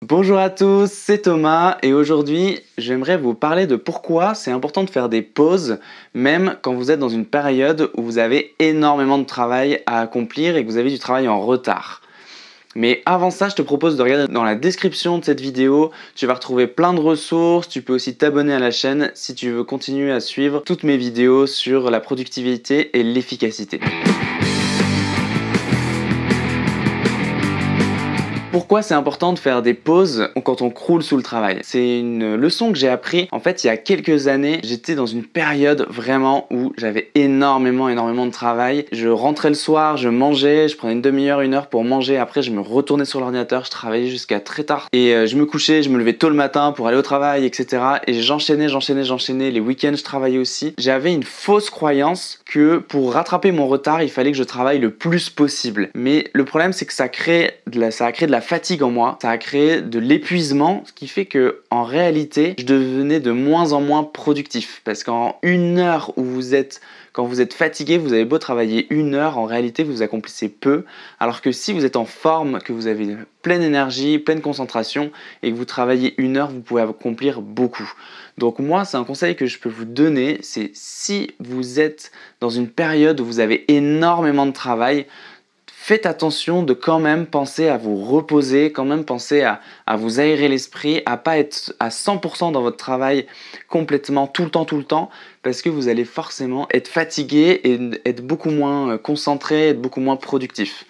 Bonjour à tous, c'est Thomas et aujourd'hui j'aimerais vous parler de pourquoi c'est important de faire des pauses même quand vous êtes dans une période où vous avez énormément de travail à accomplir et que vous avez du travail en retard. Mais avant ça, je te propose de regarder dans la description de cette vidéo, tu vas retrouver plein de ressources, tu peux aussi t'abonner à la chaîne si tu veux continuer à suivre toutes mes vidéos sur la productivité et l'efficacité. Pourquoi c'est important de faire des pauses quand on croule sous le travail? C'est une leçon que j'ai appris en fait il y a quelques années. J'étais dans une période vraiment où j'avais énormément de travail. Je rentrais le soir, je mangeais, je prenais une demi-heure, une heure pour manger. Après je me retournais sur l'ordinateur, je travaillais jusqu'à très tard. Et je me couchais, je me levais tôt le matin pour aller au travail, etc. Et j'enchaînais. Les week-ends je travaillais aussi. J'avais une fausse croyance que pour rattraper mon retard, il fallait que je travaille le plus possible. Mais le problème c'est que ça a créé de la fatigue en moi, ça a créé de l'épuisement, ce qui fait que en réalité, je devenais de moins en moins productif. Parce qu'en une heure quand vous êtes fatigué, vous avez beau travailler une heure, en réalité vous accomplissez peu. Alors que si vous êtes en forme, que vous avez pleine énergie, pleine concentration et que vous travaillez une heure, vous pouvez accomplir beaucoup. Donc moi, c'est un conseil que je peux vous donner, c'est si vous êtes dans une période où vous avez énormément de travail, faites attention de quand même penser à vous reposer, quand même penser à vous aérer l'esprit, à pas être à 100% dans votre travail complètement tout le temps, parce que vous allez forcément être fatigué et être beaucoup moins concentré, être beaucoup moins productif.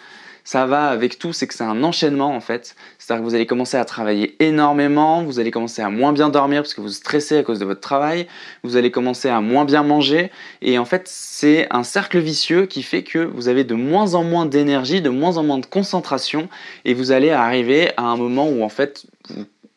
Ça va avec tout, c'est que c'est un enchaînement en fait. C'est-à-dire que vous allez commencer à travailler énormément, vous allez commencer à moins bien dormir parce que vous stressez à cause de votre travail, vous allez commencer à moins bien manger et en fait c'est un cercle vicieux qui fait que vous avez de moins en moins d'énergie, de moins en moins de concentration et vous allez arriver à un moment où en fait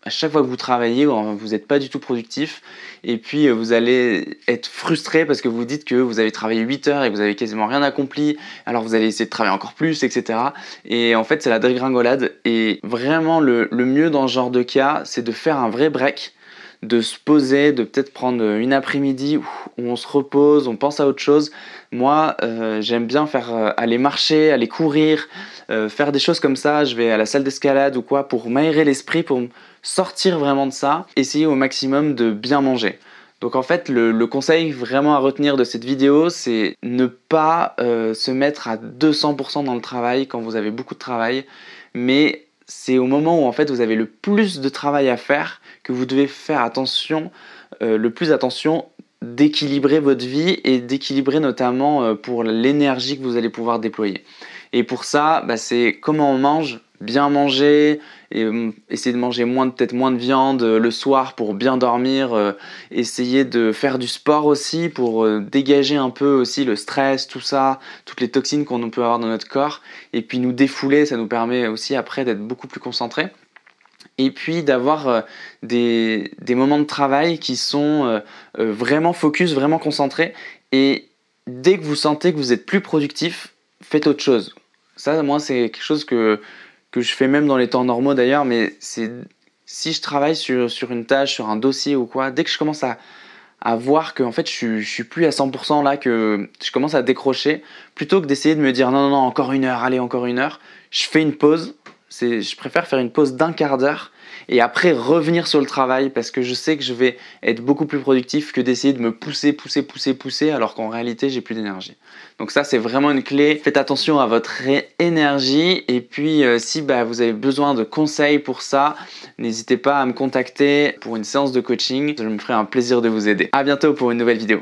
à chaque fois que vous travaillez, vous n'êtes pas du tout productif et puis vous allez être frustré parce que vous dites que vous avez travaillé 8 heures et que vous avez quasiment rien accompli, alors vous allez essayer de travailler encore plus, etc. Et en fait, c'est la dégringolade et vraiment le mieux dans ce genre de cas, c'est de faire un vrai break, de se poser, de peut-être prendre une après-midi où on se repose, on pense à autre chose. Moi, j'aime bien aller marcher, aller courir, faire des choses comme ça. Je vais à la salle d'escalade ou quoi pour m'aérer l'esprit, pour sortir vraiment de ça, essayer au maximum de bien manger. Donc en fait, le conseil vraiment à retenir de cette vidéo, c'est ne pas se mettre à 200% dans le travail quand vous avez beaucoup de travail, mais c'est au moment où en fait vous avez le plus de travail à faire que vous devez faire attention, le plus attention d'équilibrer votre vie et d'équilibrer notamment pour l'énergie que vous allez pouvoir déployer. Et pour ça, c'est comment on mange, bien manger, et essayer de manger peut-être moins de viande le soir pour bien dormir, essayer de faire du sport aussi pour dégager un peu aussi le stress, tout ça, toutes les toxines qu'on peut avoir dans notre corps, et puis nous défouler, ça nous permet aussi après d'être beaucoup plus concentrés. Et puis d'avoir des moments de travail qui sont vraiment focus, vraiment concentrés. Et dès que vous sentez que vous êtes plus productif, faites autre chose. Ça, moi, c'est quelque chose que je fais même dans les temps normaux d'ailleurs, mais c'est si je travaille sur une tâche, sur un dossier ou quoi, dès que je commence à voir que en fait, je suis plus à 100% là, que je commence à décrocher, plutôt que d'essayer de me dire non, encore une heure, allez, encore une heure, je fais une pause. Je préfère faire une pause d'un quart d'heure et après revenir sur le travail parce que je sais que je vais être beaucoup plus productif que d'essayer de me pousser alors qu'en réalité j'ai plus d'énergie. Donc ça c'est vraiment une clé. Faites attention à votre énergie et puis si vous avez besoin de conseils pour ça, n'hésitez pas à me contacter pour une séance de coaching. Je me ferai un plaisir de vous aider. À bientôt pour une nouvelle vidéo.